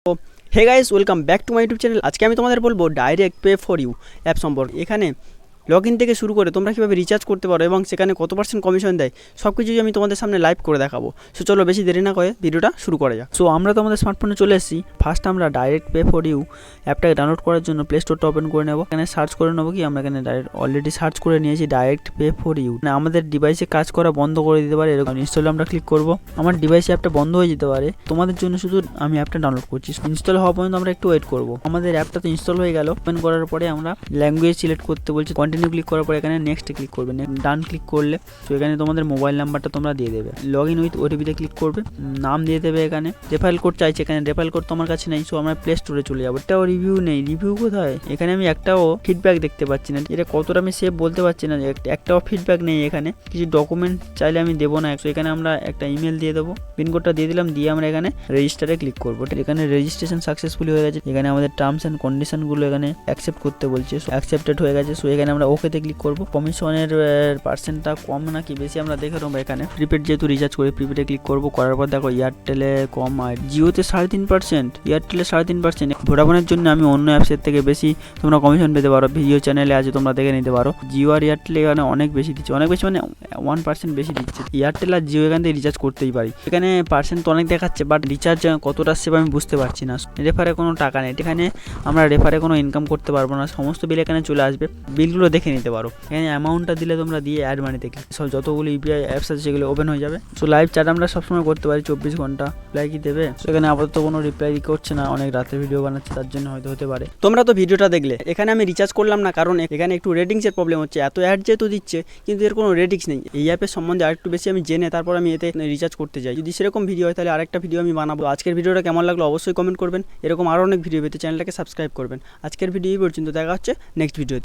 তো hey guys, welcome back to my YouTube channel. আজকে আমি তোমাদের বলবো direct pay for you app সম্পর্কে। এখানে লগ ইন থেকে শুরু করে তোমরা কীভাবে রিচার্জ করতে পারো এবং সেখানে কত % কমিশন দেয় সব কিছুই আমি তোমাদের সামনে লাইভ করে দেখাবো। সো চলো বেশি দেরি না করে ভিডিওটা শুরু করা যাক। সো আমরা তো আমাদের স্মার্টফোনে চলে এসেছি। ফার্স্ট আমরা ডাইরেক্ট পে ফর ইউ অ্যাপটাকে ডাউনলোড করার জন্য প্লে স্টোরটা ওপেন করে নেবো। এখানে সার্চ করে নেবো কি আমরা এখানে ডাইরেক্ট অলরেডি সার্চ করে নিয়েছি ডাইরেক্ট পে ফর ইউ। মানে আমাদের ডিভাইসে কাজ করা বন্ধ করে দিতে পারে, এরকম ইনস্টলে আমরা ক্লিক করবো। আমার ডিভাইসে অ্যাপটা বন্ধ হয়ে যেতে পারে, তোমাদের জন্য শুধু আমি অ্যাপটা ডাউনলোড করছি। ইনস্টল হওয়া পর্যন্ত আমরা একটু ওয়েট করবো। আমাদের অ্যাপটা তো ইনস্টল হয়ে গেল। ওপেন করার পরে আমরা ল্যাঙ্গুয়েজ সিলেক্ট করতে বলছি, কন্টিনিউ ক্লিক করার পরে এখানে নেক্সট ক্লিক করবে। ডান ক্লিক করলে তো এখানে তোমাদের মোবাইল নাম্বারটা তোমরা দিয়ে দেবে। লগ ইন উইথ ওটিপিতে ক্লিক করবে, নাম দিয়ে দেবে। এখানে রেফারেল কোড চাইছে, এখানে রেফারেল কোড তোমার কাছে নেই। সো আমরা প্লে স্টোরে চলে যাবো। এটাও রিভিউ নেই, রিভিউ কোথায়? এখানে আমি একটাও ফিডব্যাক দেখতে পাচ্ছি না। এটা কতটা আমি সেভ বলতে পারছি না, একটাও ফিডব্যাক নেই। এখানে কিছু ডকুমেন্ট চাইলে আমি দেবো না। সো এখানে আমরা একটা ইমেল দিয়ে দেবো, পিনকোডটা দিয়ে দিলাম, দিয়ে আমরা এখানে রেজিস্টারে ক্লিক করবো। এখানে রেজিস্ট্রেশন সাকসেসফুলি হয়ে গেছে। এখানে আমাদের টার্মস অ্যান্ড কন্ডিশনগুলো এখানে অ্যাকসেপ্ট করতে বলছে। সো অ্যাকসেপ্টেড হয়ে গেছে। সো এখানে আমরা ওকেতে ক্লিক করবো। কমিশনের পার্সেন্টটা কম নাকি বেশি আমরা দেখে নেবো। এখানে প্রিপেড যেহেতু রিচার্জ করি, প্রিপেডে ক্লিক করবো। করার পর দেখো এয়ারটেলে কম, আর জিওতে 3.5%, এয়ারটেলে 3.5%। ভোডাফোনের জন্য আমি অন্য অ্যাপসের থেকে বেশি তোমরা কমিশন পেতে পারো। ভিডিও চ্যানেলে আছে, তোমরা দেখে নিতে পারো। জিও আর এয়ারটেল এখানে অনেক বেশি দিচ্ছে, অনেক বেশি মানে 1% বেশি দিচ্ছে। এয়ারটেল আর জিও এখান থেকে রিচার্জ করতেই পারি। এখানে পার্সেন্ট তো অনেক দেখাচ্ছে, বাট রিচার্জ কতটা সেভ আমি বুঝতে পারছি না। রেফারে কোনো টাকা নেই, এখানে আমরা রেফারে কোনো ইনকাম করতে পারবো না। সমস্ত বিল এখানে চলে আসবে, বিলগুলো দেখে নিতে পারো। এখানে অ্যামাউন্টটা দিলে তোমরা দিয়ে অ্যাড মানি থেকে সব যতগুলো ইউপিআই অ্যাপস আছে সেগুলো ওপেন হয়ে যাবে। সো লাইভ চ্যাট আমরা সবসময় করতে পারি 24 ঘন্টা। রিপ্লাই কি দেবে? সেখানে আপাতত কোনো রিপ্লাই করছে না, অনেক রাতে ভিডিও বানাচ্ছে, তার জন্য হয়তো হতে পারে। তোমরা তো ভিডিওটা দেখলে। এখানে আমি রিচার্জ করলাম না, কারণ এখানে একটু রেটিংসের প্রবলেম হচ্ছে। এত অ্যাড যেহেতু দিচ্ছে কিন্তু এর কোনো রেটিংস নেই। এই অ্যাপের সম্বন্ধে আরেকটু বেশি আমি জেনে তারপর আমি এতে রিচার্জ করতে যাই। যদি সেরকম ভিডিও হয় তাহলে আরেকটা ভিডিও আমি বানাবো। আজকের ভিডিওটা কেমন লাগলো অবশ্যই কমেন্ট করবেন। এরকম আরও অনেক ভিডিও পেতে চ্যানেলটাকে সাবস্ক্রাইব করবেন। আজকের ভিডিও এই পর্যন্ত, দেখা হচ্ছে নেক্সট ভিডিওতে।